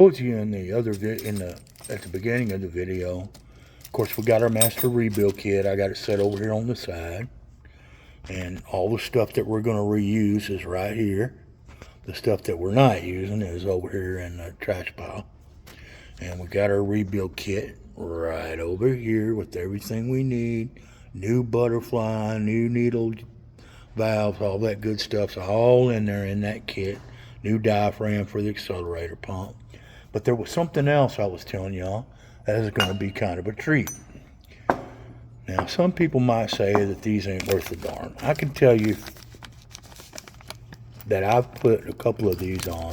Told you in the other at the beginning of the video. Of course, we got our master rebuild kit. I got it set over here on the side, and all the stuff that we're going to reuse is right here. The stuff that we're not using is over here in the trash pile. And we got our rebuild kit right over here with everything we need. New butterfly, new needle valves, all that good stuff's all in there in that kit. New diaphragm for the accelerator pump. But there was something else I was telling y'all that is going to be kind of a treat. Now, some people might say that these ain't worth a darn. I can tell you that I've put a couple of these on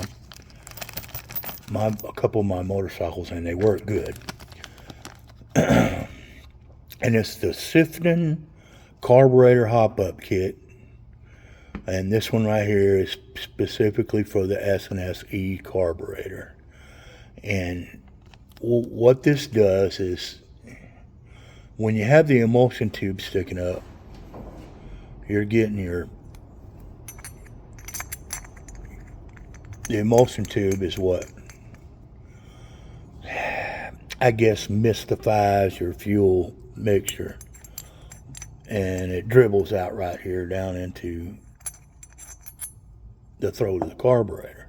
a couple of my motorcycles, and they work good. And it's the Sifton carburetor hop-up kit. And this one right here is specifically for the S&SE carburetor. And what this does is, when you have the emulsion tube sticking up, you're getting the emulsion tube is what, I guess, mystifies your fuel mixture. And it dribbles out right here down into the throat of the carburetor.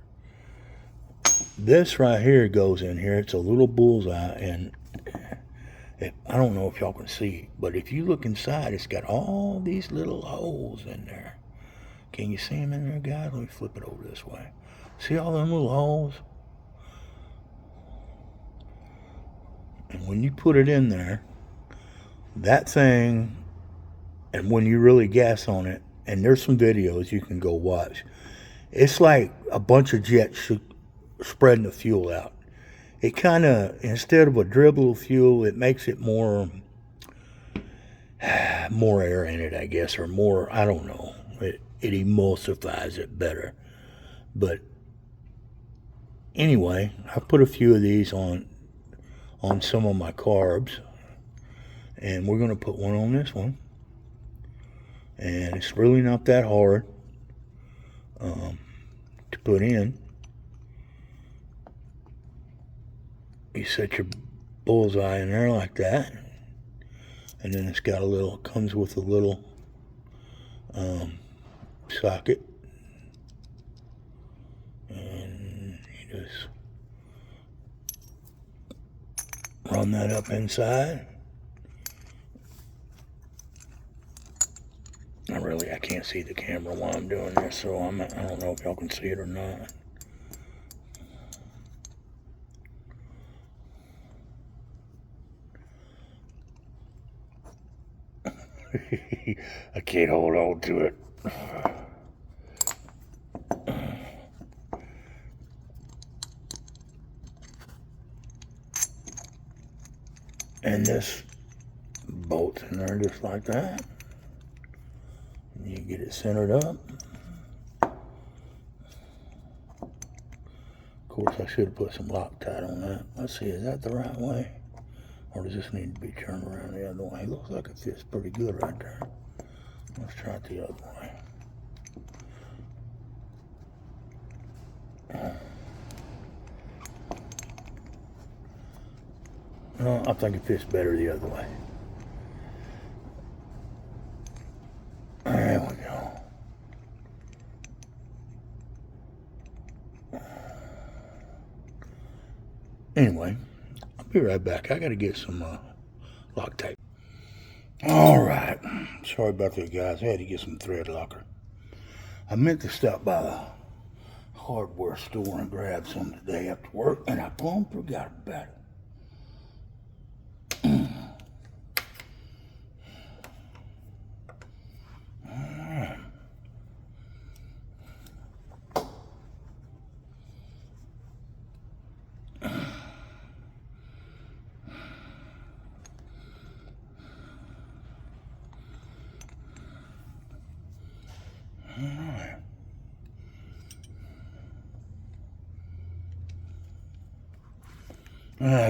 This right here goes in here. It's a little bullseye, and I don't know if y'all can see, but if you look inside, it's got all these little holes in there. Can you see them in there, guys? Let me flip it over this way. See all them little holes? And when you put it in there, that thing, and when you really gas on it, and there's some videos you can go watch, it's like a bunch of jets spreading the fuel out. It kind of, instead of a dribble of fuel, it makes it more air in it, I guess, or more, I don't know. It emulsifies it better. But anyway, I put a few of these on some of my carbs, and we're going to put one on this one. And it's really not that hard to put in. You set your bullseye in there like that, and then it's got comes with a little socket, and you just run that up inside. I can't see the camera while I'm doing this, so I don't know if y'all can see it or not. I can't hold on to it. And this bolts in there just like that. You get it centered up. Of course, I should have put some Loctite on that. Let's see, is that the right way? Or does this need to be turned around the other way? It looks like it fits pretty good right there. Let's try it the other way. No, I think it fits better the other way. There we go. Anyway, I'll be right back. I got to get some Loctite. All right. Sorry about that, guys. I had to get some thread locker. I meant to stop by the hardware store and grab some today after work, and I plumb forgot about it.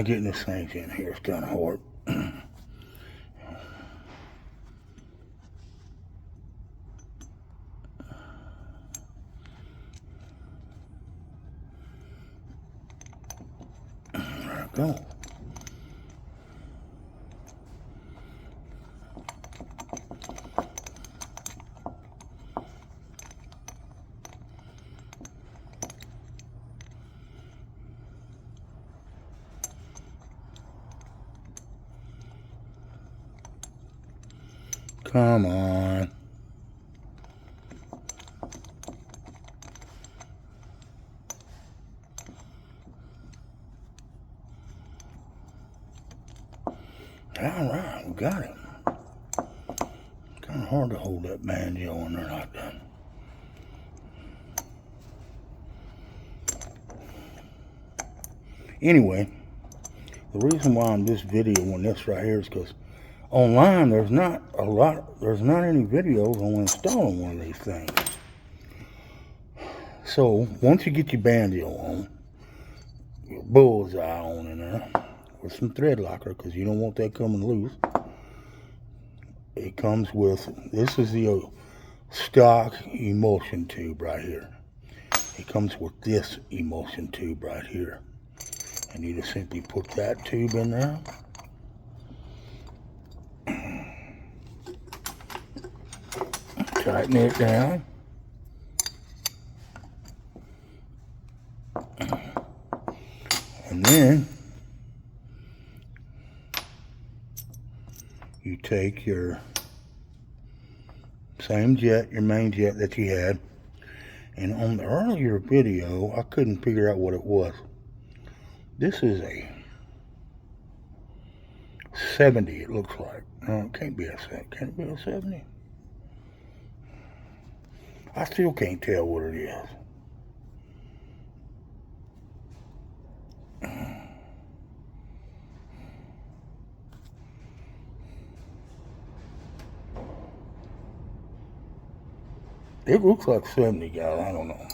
Getting this thing in here is kind of hard. go. Come on. Alright, we got it. Kind of hard to hold that banjo in there like that. Anyway, the reason why I'm this video on this right here is because online there's not any videos on installing one of these things. So once you get your banjo on, your bullseye on in there with some thread locker, because you don't want that coming loose. It comes with, this is the stock emulsion tube right here. It comes with this emulsion tube right here. And you just simply put that tube in there. Tighten it down. And then you take your same jet, your main jet that you had, and on the earlier video I couldn't figure out what it was. This is a 70, it looks like. No, it can't be a 70. Can it be a 70? I still can't tell what it is. It looks like 70, guys. I don't know.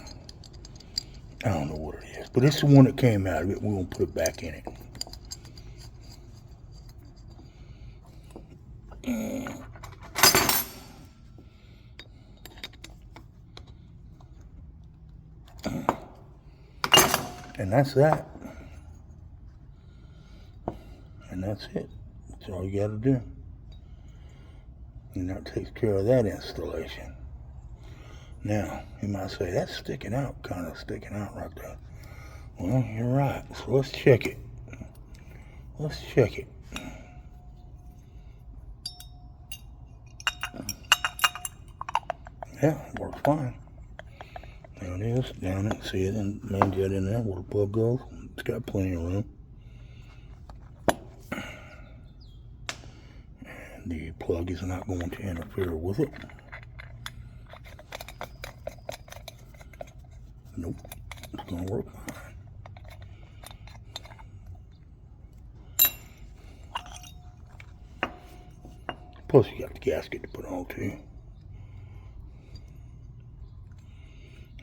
I don't know what it is. But it's the one that came out of it. We're going to put it back in it. And that's that. And that's it. That's all you got to do. And that takes care of that installation. Now, you might say, that's sticking out, kind of sticking out right there. Well, you're right. So let's check it. Let's check it. Yeah, it works fine. There it is, down it. See it in the main jet in there where the plug goes. It's got plenty of room. And the plug is not going to interfere with it. Nope, it's going to work fine. Plus you got the gasket to put on too.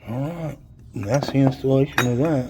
Alright, and that's the installation of that.